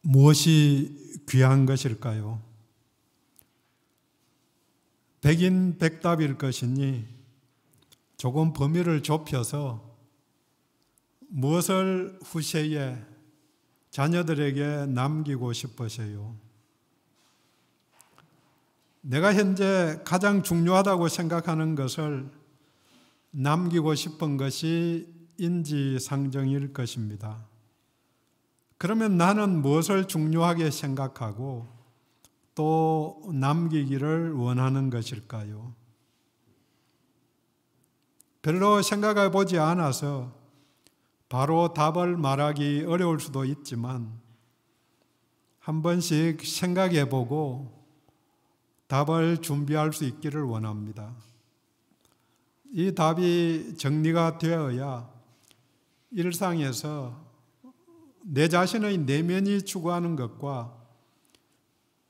무엇이 귀한 것일까요? 백인백답일 것이니 조금 범위를 좁혀서 무엇을 후세에 자녀들에게 남기고 싶으세요? 내가 현재 가장 중요하다고 생각하는 것을 남기고 싶은 것이 인지상정일 것입니다. 그러면 나는 무엇을 중요하게 생각하고 또 남기기를 원하는 것일까요? 별로 생각해 보지 않아서 바로 답을 말하기 어려울 수도 있지만 한 번씩 생각해 보고 답을 준비할 수 있기를 원합니다. 이 답이 정리가 되어야 일상에서 내 자신의 내면이 추구하는 것과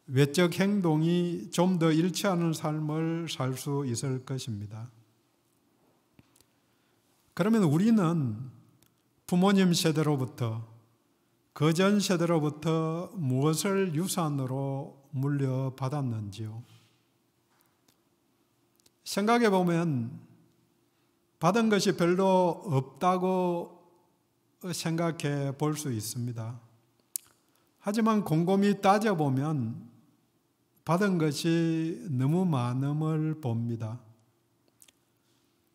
외적 행동이 좀 더 일치하는 삶을 살 수 있을 것입니다. 그러면 우리는 부모님 세대로부터 그전 세대로부터 무엇을 유산으로 물려받았는지요? 생각해 보면 받은 것이 별로 없다고 생각해 볼 수 있습니다. 하지만 곰곰이 따져보면 받은 것이 너무 많음을 봅니다.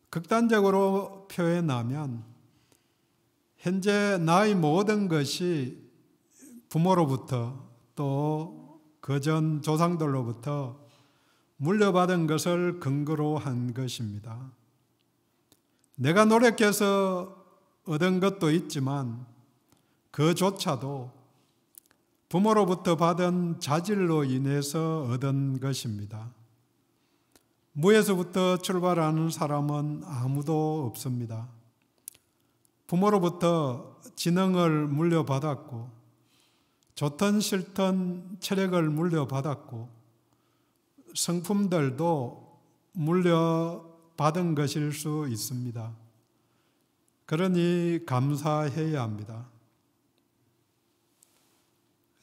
극단적으로 표현하면 현재 나의 모든 것이 부모로부터 또 그전 조상들로부터 물려받은 것을 근거로 한 것입니다. 내가 노력해서 얻은 것도 있지만 그조차도 부모로부터 받은 자질로 인해서 얻은 것입니다. 무에서부터 출발하는 사람은 아무도 없습니다. 부모로부터 지능을 물려받았고 좋든 싫든 체력을 물려받았고 성품들도 물려받은 것일 수 있습니다. 그러니 감사해야 합니다.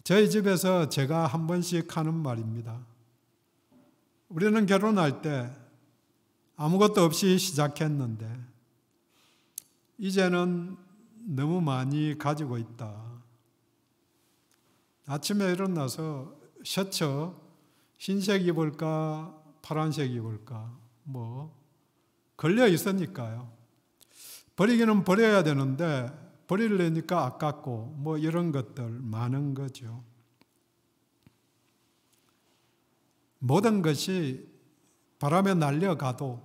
저희 집에서 제가 한 번씩 하는 말입니다. 우리는 결혼할 때 아무것도 없이 시작했는데 이제는 너무 많이 가지고 있다. 아침에 일어나서 셔츠 흰색 입을까 파란색 입을까 걸려 있으니까요. 버리기는 버려야 되는데 버리려니까 아깝고 이런 것들 많은 거죠. 모든 것이 바람에 날려가도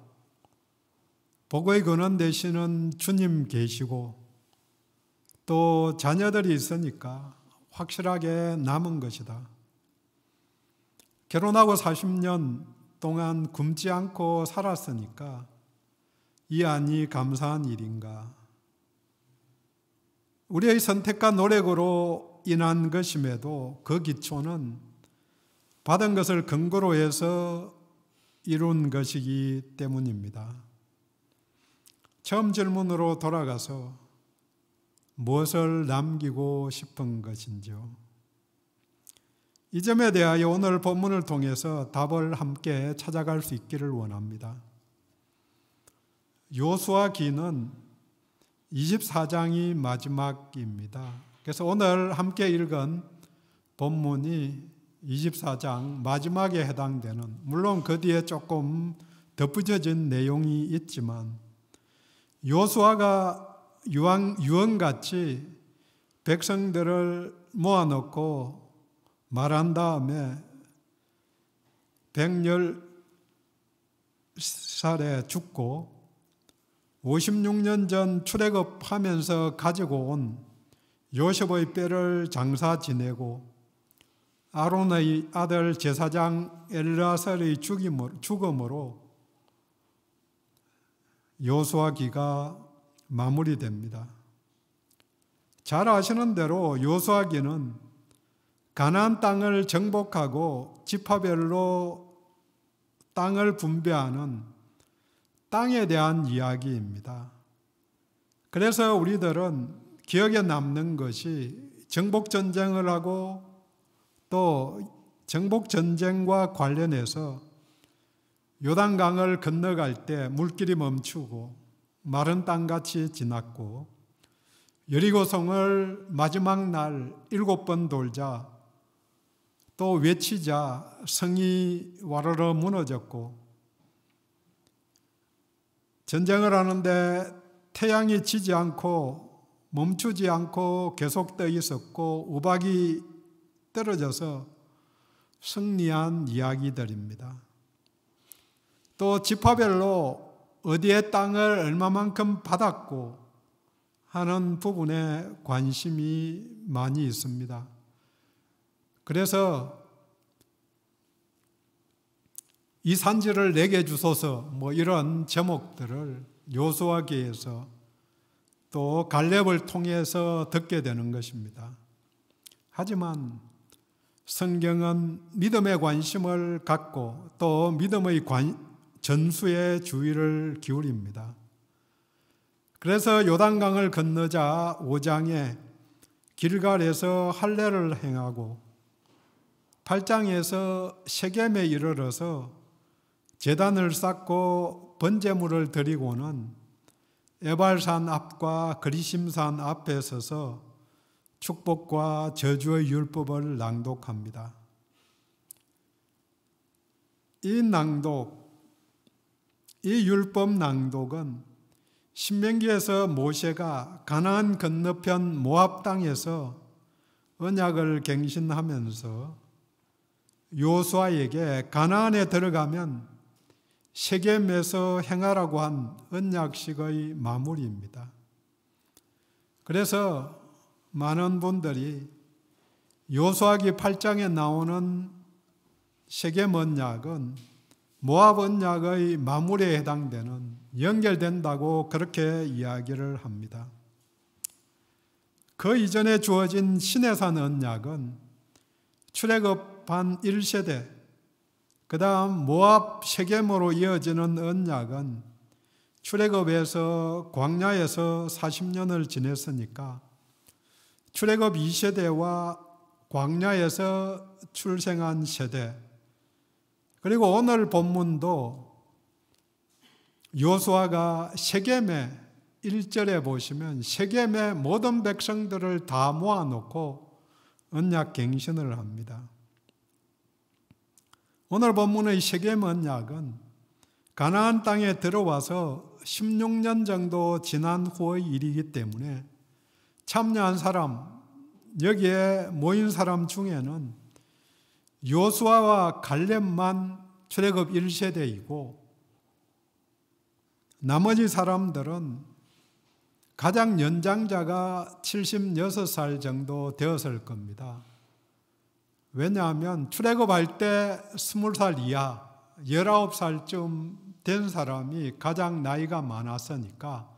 복의 근원 되시는 주님 계시고 또 자녀들이 있으니까 확실하게 남은 것이다. 결혼하고 40년 동안 굶지 않고 살았으니까 이 안이 감사한 일인가. 우리의 선택과 노력으로 인한 것임에도 그 기초는 받은 것을 근거로 해서 이룬 것이기 때문입니다. 처음 질문으로 돌아가서 무엇을 남기고 싶은 것인지요? 이 점에 대하여 오늘 본문을 통해서 답을 함께 찾아갈 수 있기를 원합니다. 여호수아기는 24장이 마지막입니다. 그래서 오늘 함께 읽은 본문이 24장 마지막에 해당되는, 물론 그 뒤에 조금 덧붙여진 내용이 있지만 여호수아가 유언같이 백성들을 모아놓고 말한 다음에 110살에 죽고 56년 전 출애굽하면서 가지고 온 요셉의 뼈를 장사 지내고 아론의 아들 제사장 엘르아살의 죽음으로 여호수아기가 마무리됩니다. 잘 아시는 대로 여호수아기는 가나안 땅을 정복하고 지파별로 땅을 분배하는 땅에 대한 이야기입니다. 그래서 우리들은 기억에 남는 것이 정복전쟁을 하고 또 정복전쟁과 관련해서 요단강을 건너갈 때 물길이 멈추고 마른 땅같이 지났고 여리고성을 마지막 날 7번 돌자 또 외치자 성이 와르르 무너졌고 전쟁을 하는데 태양이 지지 않고 멈추지 않고 계속 떠 있었고 우박이 떨어져서 승리한 이야기들입니다. 또 지파별로 어디에 땅을 얼마만큼 받았고 하는 부분에 관심이 많이 있습니다. 그래서 이 산지를 내게 주소서 이런 제목들을 여호수아기에서 또 갈렙을 통해서 듣게 되는 것입니다. 하지만 성경은 믿음에 관심을 갖고 또 믿음의 전수에 주의를 기울입니다. 그래서 요단강을 건너자 5장에 길갈에서 할례를 행하고 8장에서 셰겜에 이르러서 제단을 쌓고 번제물을 드리고는 에발산 앞과 그리심산 앞에 서서 축복과 저주의 율법을 낭독합니다. 이 율법 낭독은 신명기에서 모세가 가나안 건너편 모압 땅에서 언약을 갱신하면서 여호수아에게 가나안에 들어가면 셰겜에서 행하라고 한 언약식의 마무리입니다. 그래서 많은 분들이 여호수아기 8장에 나오는 셰겜 언약은 모압 언약의 마무리에 해당되는 연결된다고 그렇게 이야기를 합니다. 그 이전에 주어진 시내산 언약은 출애굽한 1세대 그 다음 모압 셰겜으로 이어지는 언약은 출애굽에서 광야에서 40년을 지냈으니까 출애굽 2세대와 광야에서 출생한 세대 그리고 오늘 본문도 여호수아가 셰겜에 1절에 보시면 셰겜의 모든 백성들을 다 모아놓고 언약 갱신을 합니다. 오늘 본문의 셰겜 언약은 가나안 땅에 들어와서 16년 정도 지난 후의 일이기 때문에 참여한 사람, 여기에 모인 사람 중에는 여호수아와 갈렙만 출애굽 1세대이고 나머지 사람들은 가장 연장자가 76살 정도 되었을 겁니다. 왜냐하면 출애굽할 때 20살 이하, 19살쯤 된 사람이 가장 나이가 많았으니까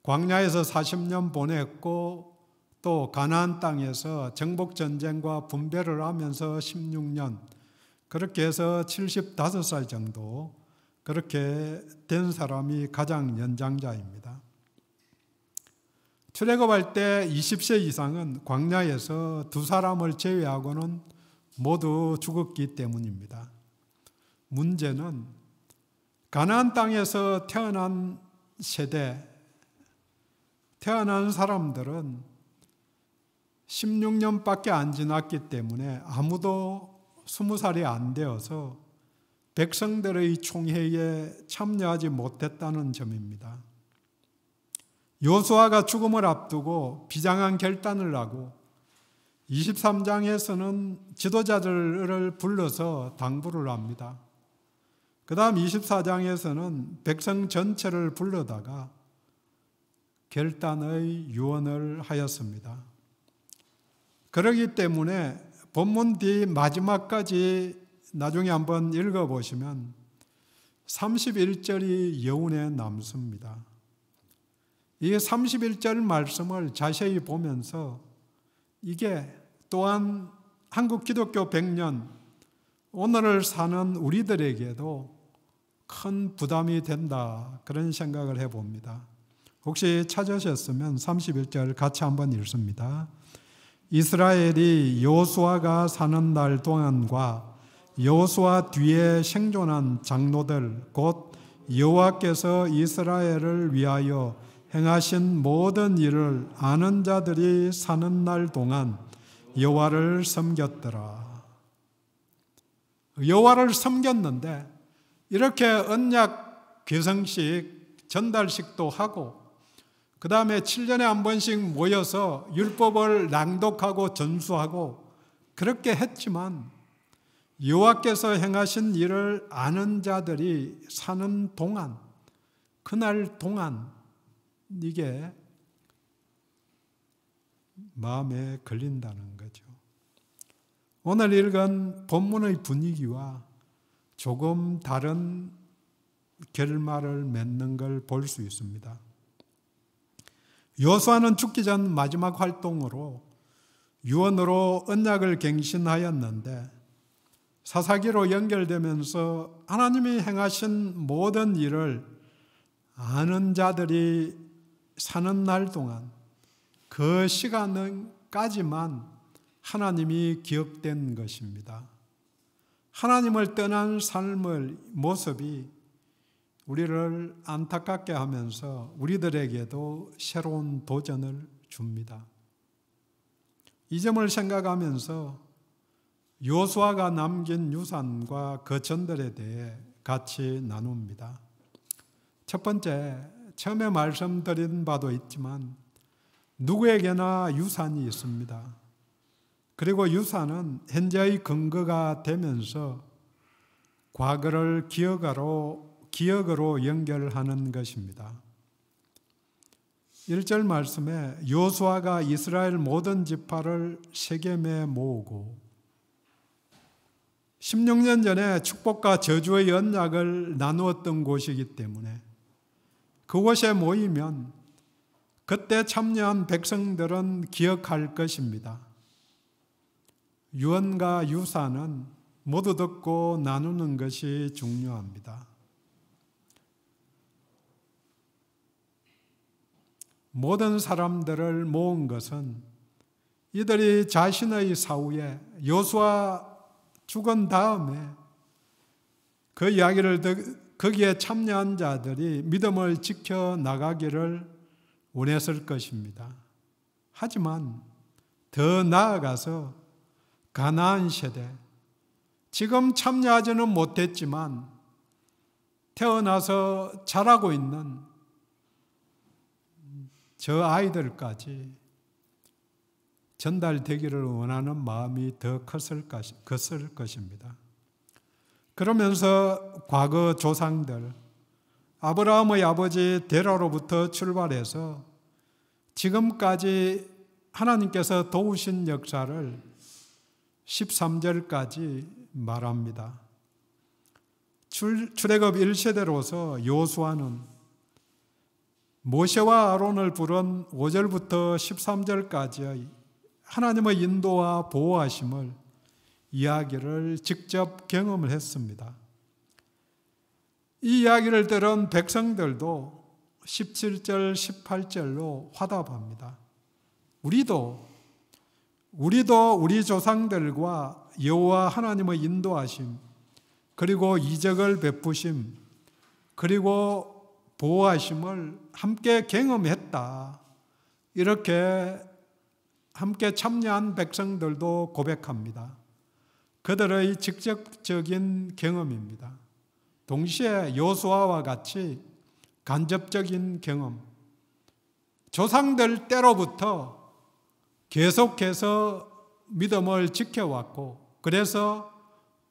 광야에서 40년 보냈고 또 가나안 땅에서 정복전쟁과 분배를 하면서 16년 그렇게 해서 75살 정도 그렇게 된 사람이 가장 연장자입니다. 출애굽할 때 20세 이상은 광야에서 2사람을 제외하고는 모두 죽었기 때문입니다. 문제는 가나안 땅에서 태어난 세대, 태어난 사람들은 16년밖에 안 지났기 때문에 아무도 20살이 안 되어서 백성들의 총회에 참여하지 못했다는 점입니다. 여호수아가 죽음을 앞두고 비장한 결단을 하고 23장에서는 지도자들을 불러서 당부를 합니다. 그 다음 24장에서는 백성 전체를 불러다가 결단의 유언을 하였습니다. 그렇기 때문에 본문 뒤 마지막까지 나중에 한번 읽어보시면 31절이 여운에 남습니다. 이 31절 말씀을 자세히 보면서 이게 또한 한국 기독교 100년 오늘을 사는 우리들에게도 큰 부담이 된다 그런 생각을 해봅니다. 혹시 찾으셨으면 31절 같이 한번 읽습니다. 이스라엘이 여호수아가 사는 날 동안과 여호수아 뒤에 생존한 장로들 곧 여호와께서 이스라엘을 위하여 행하신 모든 일을 아는 자들이 사는 날 동안 여호와를 섬겼더라. 여호와를 섬겼는데 이렇게 언약 계성식 전달식도 하고 그 다음에 7년에 한 번씩 모여서 율법을 낭독하고 전수하고 그렇게 했지만 여호와께서 행하신 일을 아는 자들이 사는 동안, 그날 동안 이게 마음에 걸린다는 거죠. 오늘 읽은 본문의 분위기와 조금 다른 결말을 맺는 걸 볼 수 있습니다. 여호수아는 죽기 전 마지막 활동으로 유언으로 언약을 갱신하였는데 사사기로 연결되면서 하나님이 행하신 모든 일을 아는 자들이 사는 날 동안 그 시간까지만 하나님이 기억된 것입니다. 하나님을 떠난 삶의 모습이 우리를 안타깝게 하면서 우리들에게도 새로운 도전을 줍니다. 이 점을 생각하면서 여호수아가 남긴 유산과 그 전들에 대해 같이 나눕니다. 첫 번째, 처음에 말씀드린 바도 있지만 누구에게나 유산이 있습니다. 그리고 유산은 현재의 근거가 되면서 과거를 기억으로 연결하는 것입니다. 1절 말씀에 여호수아가 이스라엘 모든 지파를 세겜에 모으고 16년 전에 축복과 저주의 언약을 나누었던 곳이기 때문에 그곳에 모이면 그때 참여한 백성들은 기억할 것입니다. 유언과 유산은 모두 듣고 나누는 것이 중요합니다. 모든 사람들을 모은 것은 이들이 자신의 사후에 여호수아 죽은 다음에 그 이야기를 거기에 참여한 자들이 믿음을 지켜나가기를 원했을 것입니다. 하지만 더 나아가서 가나안 세대, 지금 참여하지는 못했지만 태어나서 자라고 있는 저 아이들까지 전달되기를 원하는 마음이 더 컸을 것입니다. 그러면서 과거 조상들, 아브라함의 아버지 데라로부터 출발해서 지금까지 하나님께서 도우신 역사를 13절까지 말합니다. 출애굽 1세대로서 여호수아는 모세와 아론을 부른 5절부터 13절까지의 하나님의 인도와 보호하심을 이야기를 직접 경험을 했습니다. 이 이야기를 들은 백성들도 17절, 18절로 화답합니다. 우리도 우리 조상들과 여호와 하나님의 인도하심, 그리고 이적을 베푸심, 그리고 보호하심을 함께 경험했다. 이렇게 함께 참여한 백성들도 고백합니다. 그들의 직접적인 경험입니다. 동시에 여호수아와 같이 간접적인 경험, 조상들 때로부터 계속해서 믿음을 지켜왔고 그래서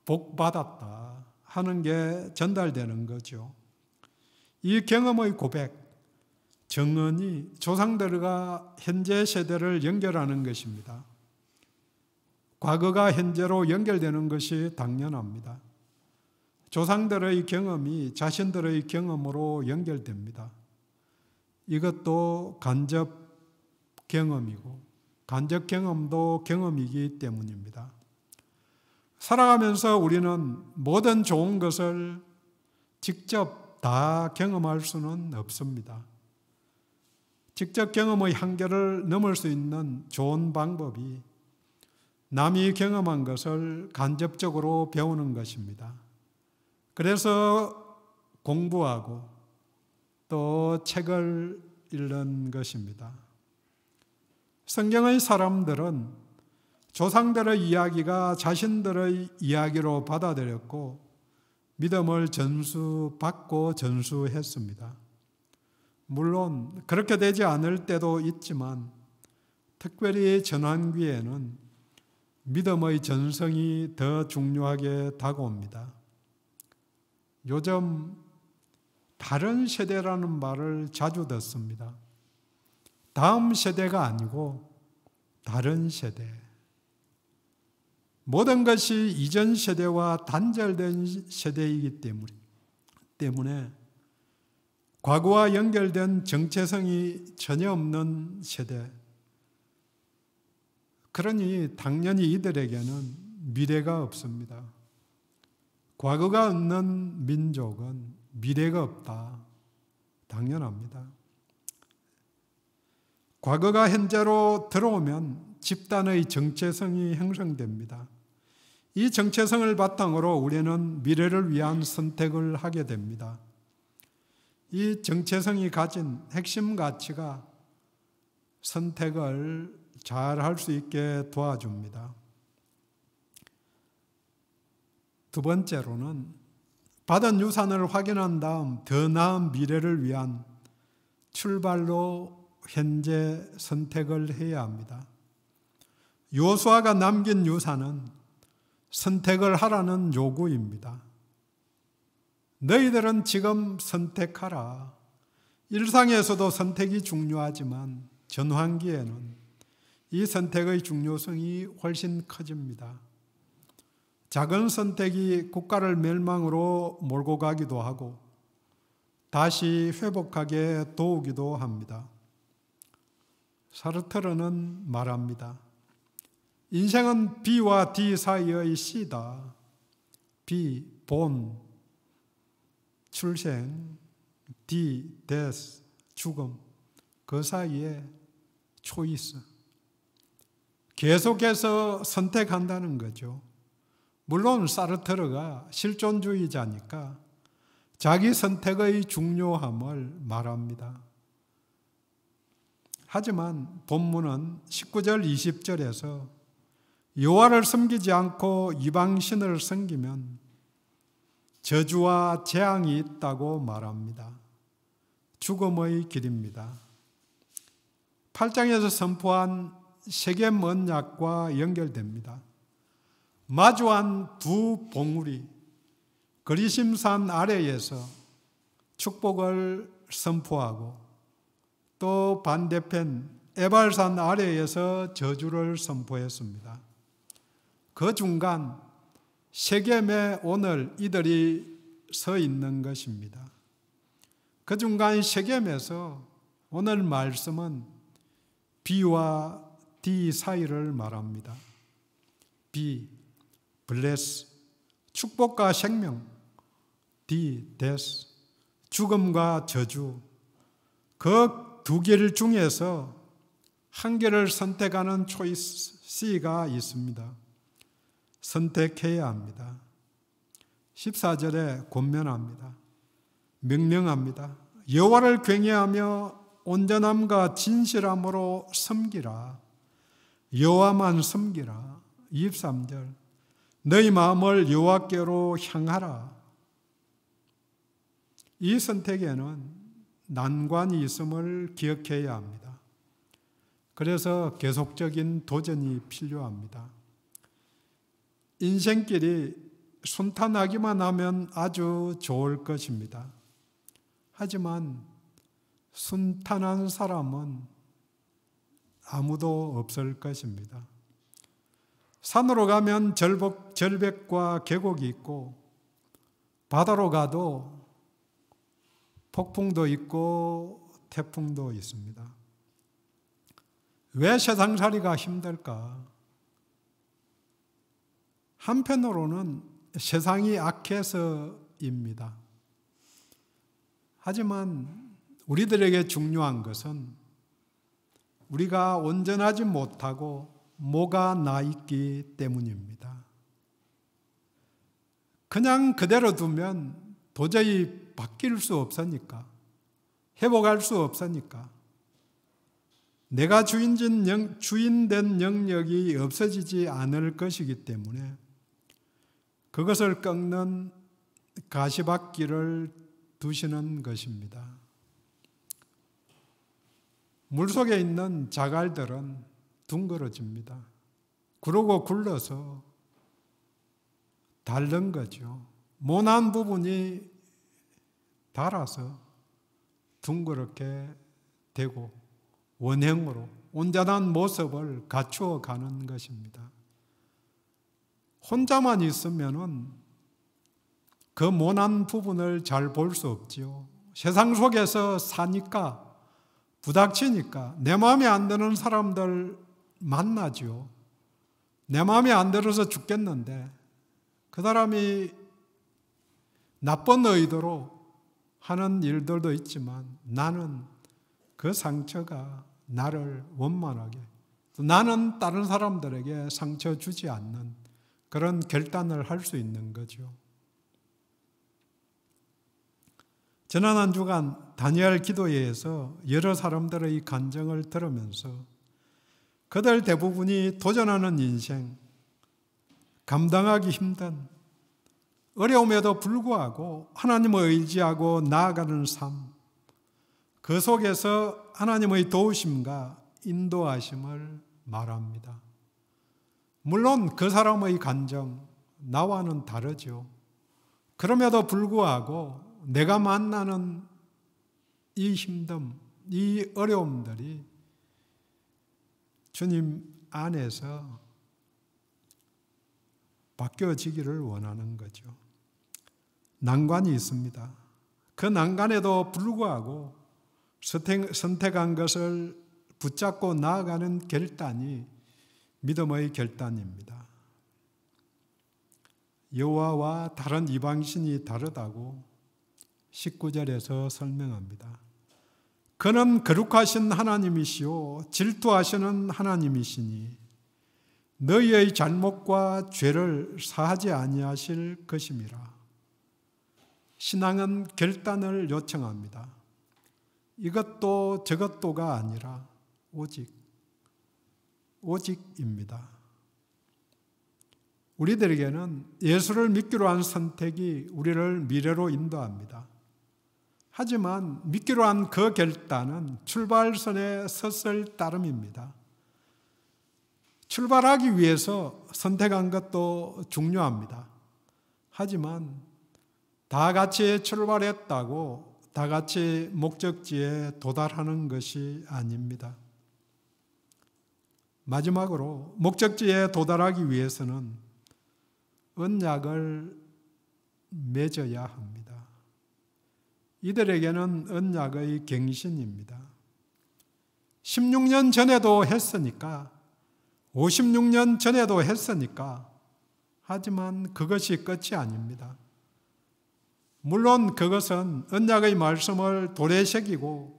복받았다 하는 게 전달되는 거죠. 이 경험의 고백, 정언이 조상들과 현재 세대를 연결하는 것입니다. 과거가 현재로 연결되는 것이 당연합니다. 조상들의 경험이 자신들의 경험으로 연결됩니다. 이것도 간접 경험이고 간접 경험도 경험이기 때문입니다. 살아가면서 우리는 모든 좋은 것을 직접 다 경험할 수는 없습니다. 직접 경험의 한계를 넘을 수 있는 좋은 방법이 남이 경험한 것을 간접적으로 배우는 것입니다. 그래서 공부하고 또 책을 읽는 것입니다. 성경의 사람들은 조상들의 이야기가 자신들의 이야기로 받아들였고 믿음을 전수받고 전수했습니다. 물론 그렇게 되지 않을 때도 있지만 특별히 전환기에는 믿음의 전성이 더 중요하게 다가옵니다. 요즘 다른 세대라는 말을 자주 듣습니다. 다음 세대가 아니고 다른 세대. 모든 것이 이전 세대와 단절된 세대이기 때문에 과거와 연결된 정체성이 전혀 없는 세대. 그러니 당연히 이들에게는 미래가 없습니다. 과거가 없는 민족은 미래가 없다. 당연합니다. 과거가 현재로 들어오면 집단의 정체성이 형성됩니다. 이 정체성을 바탕으로 우리는 미래를 위한 선택을 하게 됩니다. 이 정체성이 가진 핵심 가치가 선택을 잘 할 수 있게 도와줍니다. 두 번째로는 받은 유산을 확인한 다음 더 나은 미래를 위한 출발로 현재 선택을 해야 합니다. 여호수아가 남긴 유산은 선택을 하라는 요구입니다. 너희들은 지금 선택하라. 일상에서도 선택이 중요하지만 전환기에는 이 선택의 중요성이 훨씬 커집니다. 작은 선택이 국가를 멸망으로 몰고 가기도 하고 다시 회복하게 도우기도 합니다. 사르트르는 말합니다. 인생은 B와 D 사이의 C다. B, 본, 출생, D, 데스, 죽음. 그 사이에 초이스. 계속해서 선택한다는 거죠. 물론 사르트르가 실존주의자니까 자기 선택의 중요함을 말합니다. 하지만 본문은 19절 20절에서 여호와를 섬기지 않고 이방신을 섬기면 저주와 재앙이 있다고 말합니다. 죽음의 길입니다. 8장에서 선포한 세겜 언약과 연결됩니다. 마주한 두 봉우리 그리심산 아래에서 축복을 선포하고 또 반대편 에발산 아래에서 저주를 선포했습니다. 그 중간 세겜에 오늘 이들이 서 있는 것입니다. 그 중간 세겜에서 오늘 말씀은 B와 D 사이를 말합니다. B, bless, 축복과 생명. D, death, 죽음과 저주. 그 두 길 중에서 한 길을 선택하는 초이스 C가 있습니다. 선택해야 합니다. 14절에 권면합니다. 명령합니다. 여호와를 경외하며 온전함과 진실함으로 섬기라. 여호와만 섬기라. 23절 너희 마음을 여호와께로 향하라. 이 선택에는 난관이 있음을 기억해야 합니다. 그래서 계속적인 도전이 필요합니다. 인생길이 순탄하기만 하면 아주 좋을 것입니다. 하지만 순탄한 사람은 아무도 없을 것입니다. 산으로 가면 절벽과 계곡이 있고 바다로 가도 폭풍도 있고 태풍도 있습니다. 왜 세상살이가 힘들까? 한편으로는 세상이 악해서입니다. 하지만 우리들에게 중요한 것은 우리가 온전하지 못하고 뭐가 나 있기 때문입니다. 그냥 그대로 두면 도저히 바뀔 수 없으니까, 회복할 수 없으니까, 내가 주인된 영역이 없어지지 않을 것이기 때문에 그것을 꺾는 가시밭길을 두시는 것입니다. 물속에 있는 자갈들은 둥그러집니다. 그러고 굴러서 닳는 거죠. 모난 부분이 닳아서 둥그렇게 되고 원형으로 온전한 모습을 갖추어 가는 것입니다. 혼자만 있으면은 그 모난 부분을 잘 볼 수 없지요. 세상 속에서 사니까, 부닥치니까 내 마음에 안 드는 사람들 만나죠. 내 마음에 안 들어서 죽겠는데 그 사람이 나쁜 의도로 하는 일들도 있지만 나는 그 상처가 나를 원만하게, 또 나는 다른 사람들에게 상처 주지 않는 그런 결단을 할 수 있는 거죠. 지난 한 주간 다니엘 기도회에서 여러 사람들의 간증을 들으면서 그들 대부분이 도전하는 인생, 감당하기 힘든 어려움에도 불구하고 하나님을 의지하고 나아가는 삶, 그 속에서 하나님의 도우심과 인도하심을 말합니다. 물론 그 사람의 감정, 나와는 다르죠. 그럼에도 불구하고 내가 만나는 이 힘듦, 이 어려움들이 주님 안에서 바뀌어지기를 원하는 거죠. 난관이 있습니다. 그 난관에도 불구하고 선택한 것을 붙잡고 나아가는 결단이 믿음의 결단입니다. 여호와와 다른 이방신이 다르다고 19절에서 설명합니다. 그는 거룩하신 하나님이시오 질투하시는 하나님이시니 너희의 잘못과 죄를 사하지 아니하실 것임이라. 신앙은 결단을 요청합니다. 이것도 저것도가 아니라 오직입니다. 우리들에게는 예수를 믿기로 한 선택이 우리를 미래로 인도합니다. 하지만 믿기로 한 그 결단은 출발선에 섰을 따름입니다. 출발하기 위해서 선택한 것도 중요합니다. 하지만 다 같이 출발했다고 다 같이 목적지에 도달하는 것이 아닙니다. 마지막으로 목적지에 도달하기 위해서는 언약을 맺어야 합니다. 이들에게는 언약의 갱신입니다. 16년 전에도 했으니까, 56년 전에도 했으니까, 하지만 그것이 끝이 아닙니다. 물론 그것은 언약의 말씀을 돌에 새기고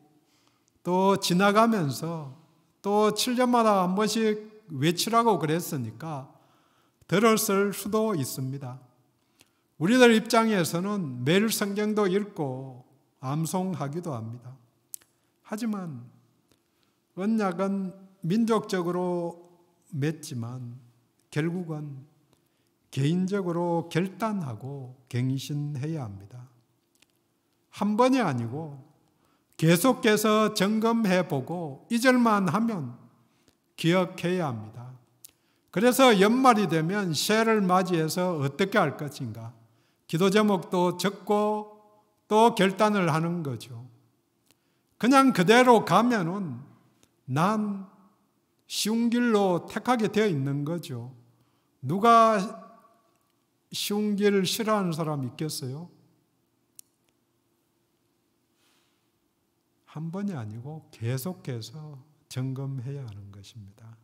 또 지나가면서 또 7년마다 한 번씩 외치라고 그랬으니까 들었을 수도 있습니다. 우리들 입장에서는 매일 성경도 읽고 암송하기도 합니다. 하지만 언약은 민족적으로 맺지만 결국은 개인적으로 결단하고 갱신해야 합니다. 한 번이 아니고 계속해서 점검해보고 잊을만 하면 기억해야 합니다. 그래서 연말이 되면 새해를 맞이해서 어떻게 할 것인가, 기도 제목도 적고 또 결단을 하는 거죠. 그냥 그대로 가면은 난 쉬운 길로 택하게 되어 있는 거죠. 누가 쉬운 길을 싫어하는 사람 있겠어요? 한 번이 아니고 계속해서 점검해야 하는 것입니다.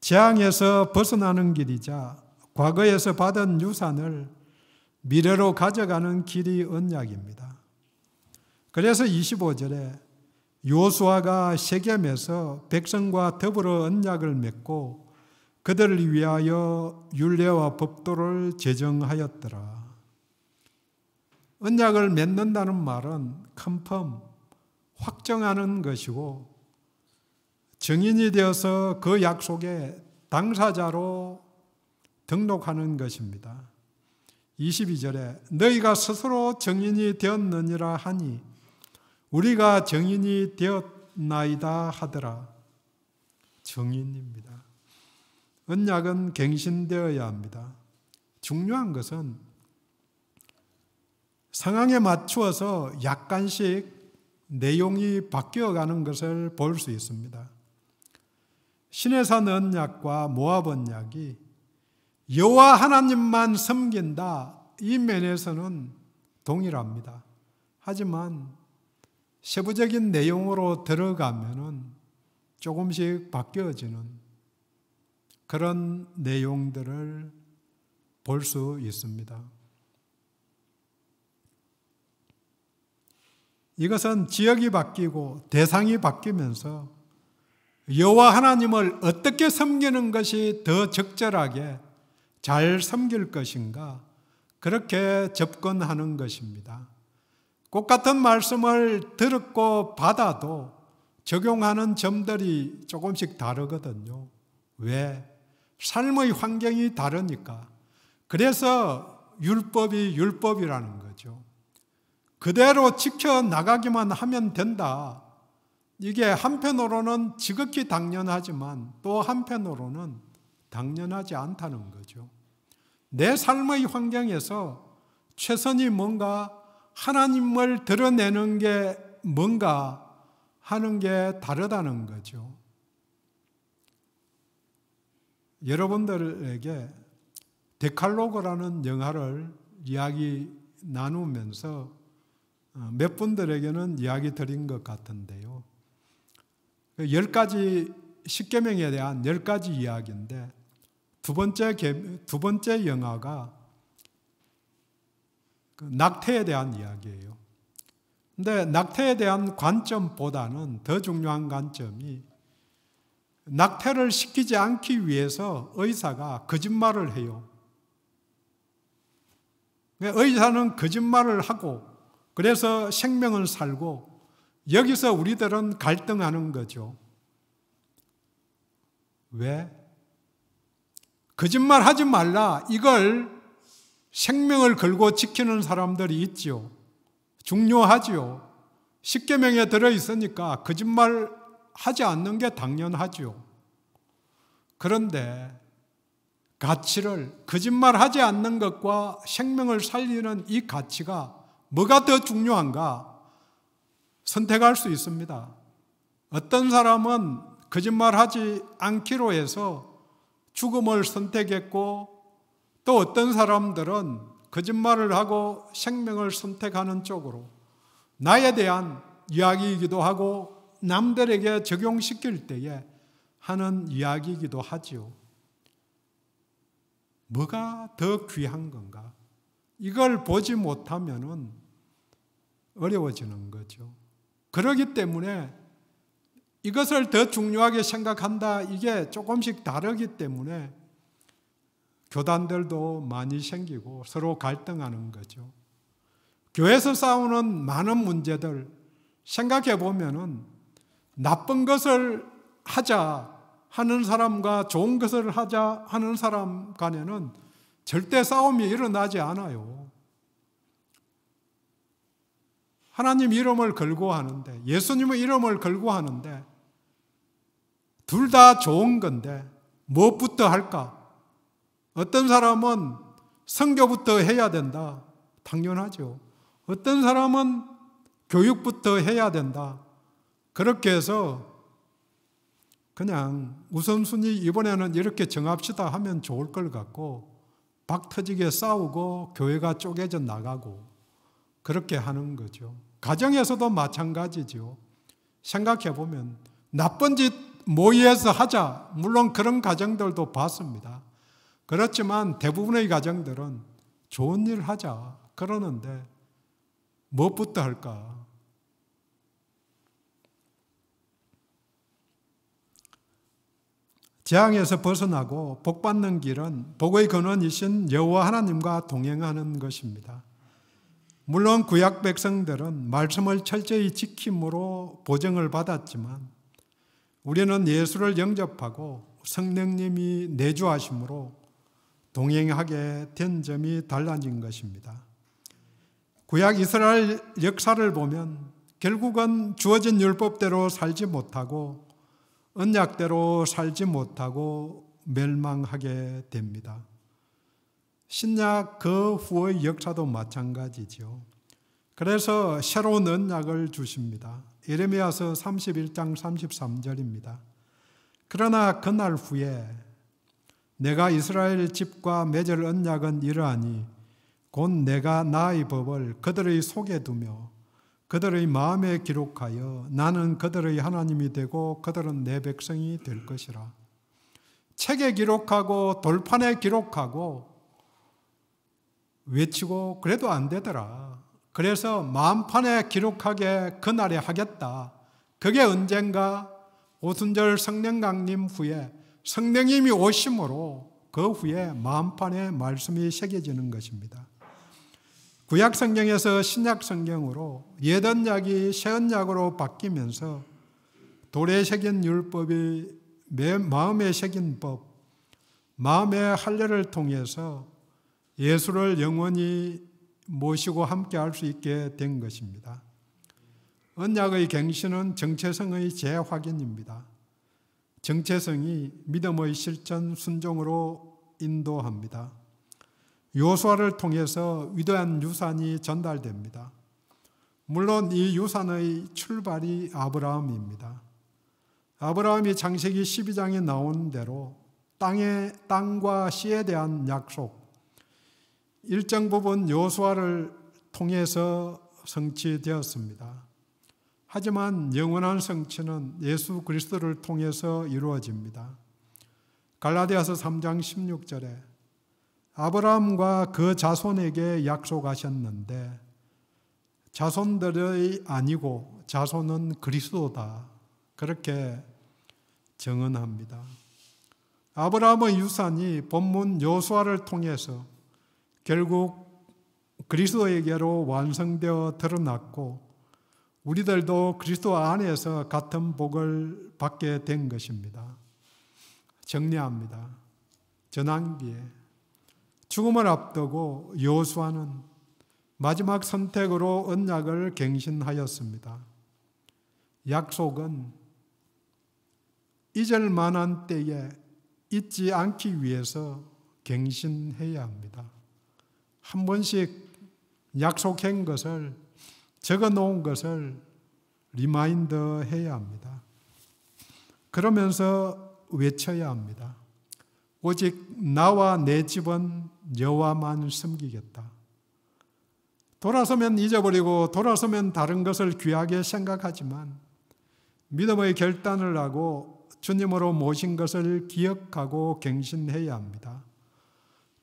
재앙에서 벗어나는 길이자 과거에서 받은 유산을 미래로 가져가는 길이 언약입니다. 그래서 25절에 여호수아가 세겜에서 백성과 더불어 언약을 맺고 그들을 위하여 율례와 법도를 제정하였더라. 언약을 맺는다는 말은 컨펌, 확정하는 것이고 증인이 되어서 그 약속의 당사자로 등록하는 것입니다. 22절에 너희가 스스로 증인이 되었느니라 하니 우리가 증인이 되었나이다 하더라. 증인입니다. 언약은 갱신되어야 합니다. 중요한 것은 상황에 맞추어서 약간씩 내용이 바뀌어가는 것을 볼 수 있습니다. 시내산 언약과 모압 언약이 여호와 하나님만 섬긴다, 이 면에서는 동일합니다. 하지만 세부적인 내용으로 들어가면은 조금씩 바뀌어지는 그런 내용들을 볼 수 있습니다. 이것은 지역이 바뀌고 대상이 바뀌면서 여호와 하나님을 어떻게 섬기는 것이 더 적절하게 잘 섬길 것인가, 그렇게 접근하는 것입니다. 똑같은 말씀을 들었고 받아도 적용하는 점들이 조금씩 다르거든요. 왜? 삶의 환경이 다르니까. 그래서 율법이 율법이라는 거죠. 그대로 지켜나가기만 하면 된다. 이게 한편으로는 지극히 당연하지만 또 한편으로는 당연하지 않다는 거죠. 내 삶의 환경에서 최선이 뭔가, 하나님을 드러내는 게 뭔가 하는 게 다르다는 거죠. 여러분들에게 데칼로그라는 영화를 이야기 나누면서 몇 분들에게는 이야기 드린 것 같은데요. 10가지 십계명에 대한 10가지 이야기인데 두 번째 영화가 낙태에 대한 이야기예요. 근데 낙태에 대한 관점보다는 더 중요한 관점이 낙태를 시키지 않기 위해서 의사가 거짓말을 해요. 의사는 거짓말을 하고 그래서 생명을 살고 여기서 우리들은 갈등하는 거죠. 왜? 거짓말 하지 말라, 이걸 생명을 걸고 지키는 사람들이 있지요. 중요하지요. 십계명에 들어있으니까 거짓말 하지 않는 게 당연하지요. 그런데 가치를, 거짓말하지 않는 것과 생명을 살리는 이 가치가 뭐가 더 중요한가 선택할 수 있습니다. 어떤 사람은 거짓말하지 않기로 해서 죽음을 선택했고 또 어떤 사람들은 거짓말을 하고 생명을 선택하는 쪽으로 나에 대한 이야기이기도 하고 남들에게 적용시킬 때에 하는 이야기이기도 하지요. 뭐가 더 귀한 건가? 이걸 보지 못하면은 어려워지는 거죠. 그렇기 때문에 이것을 더 중요하게 생각한다, 이게 조금씩 다르기 때문에 교단들도 많이 생기고 서로 갈등하는 거죠. 교회에서 싸우는 많은 문제들 생각해 보면은 나쁜 것을 하자 하는 사람과 좋은 것을 하자 하는 사람 간에는 절대 싸움이 일어나지 않아요. 하나님 이름을 걸고 하는데, 예수님의 이름을 걸고 하는데 둘 다 좋은 건데 무엇부터 할까? 어떤 사람은 선교부터 해야 된다. 당연하죠. 어떤 사람은 교육부터 해야 된다. 그렇게 해서 그냥 우선순위 이번에는 이렇게 정합시다 하면 좋을 것 같고 박 터지게 싸우고 교회가 쪼개져 나가고 그렇게 하는 거죠. 가정에서도 마찬가지죠. 생각해 보면 나쁜 짓 모의해서 하자, 물론 그런 가정들도 봤습니다. 그렇지만 대부분의 가정들은 좋은 일 하자 그러는데 무엇부터 할까? 재앙에서 벗어나고 복받는 길은 복의 근원이신 여호와 하나님과 동행하는 것입니다. 물론 구약 백성들은 말씀을 철저히 지킴으로 보증을 받았지만 우리는 예수를 영접하고 성령님이 내주하심으로 동행하게 된 점이 달라진 것입니다. 구약 이스라엘 역사를 보면 결국은 주어진 율법대로 살지 못하고 언약대로 살지 못하고 멸망하게 됩니다. 신약 그 후의 역사도 마찬가지죠. 그래서 새로운 언약을 주십니다. 예레미야서 31장 33절입니다. 그러나 그날 후에 내가 이스라엘 집과 맺을 언약은 이러하니 곧 내가 나의 법을 그들의 속에 두며 그들의 마음에 기록하여 나는 그들의 하나님이 되고 그들은 내 백성이 될 것이라. 책에 기록하고 돌판에 기록하고 외치고 그래도 안 되더라. 그래서 마음판에 기록하게 그날에 하겠다. 그게 언젠가 오순절 성령 강림 후에 성령님이 오심으로 그 후에 마음판에 말씀이 새겨지는 것입니다. 구약 성경에서 신약 성경으로 옛 언약이 새 언약으로 바뀌면서 돌에 새긴 율법이 마음에 새긴 법, 마음의 할례를 통해서 예수를 영원히 모시고 함께 할 수 있게 된 것입니다. 언약의 갱신은 정체성의 재확인입니다. 정체성이 믿음의 실천 순종으로 인도합니다. 요수아를 통해서 위대한 유산이 전달됩니다. 물론 이 유산의 출발이 아브라함입니다. 아브라함이 창세기 12장에 나온 대로 땅과 씨에 대한 약속, 일정 부분 요수아를 통해서 성취되었습니다. 하지만 영원한 성취는 예수 그리스도를 통해서 이루어집니다. 갈라디아서 3장 16절에 아브라함과 그 자손에게 약속하셨는데 자손들이 아니고 자손은 그리스도다. 그렇게 정언합니다. 아브라함의 유산이 본문 요수아를 통해서 결국 그리스도에게로 완성되어 드러났고 우리들도 그리스도 안에서 같은 복을 받게 된 것입니다. 정리합니다. 전환기에 죽음을 앞두고 요수아는 마지막 선택으로 언약을 갱신하였습니다. 약속은 잊을 만한 때에 잊지 않기 위해서 갱신해야 합니다. 한 번씩 약속한 것을 적어놓은 것을 리마인더 해야 합니다. 그러면서 외쳐야 합니다. 오직 나와 내 집은 여호와만 섬기겠다. 돌아서면 잊어버리고 돌아서면 다른 것을 귀하게 생각하지만 믿음의 결단을 하고 주님으로 모신 것을 기억하고 갱신해야 합니다.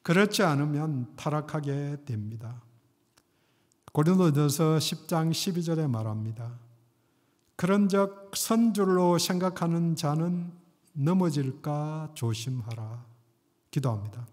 그렇지 않으면 타락하게 됩니다. 고린도전서 10장 12절에 말합니다. 그런즉 선줄로 생각하는 자는 넘어질까 조심하라. 기도합니다.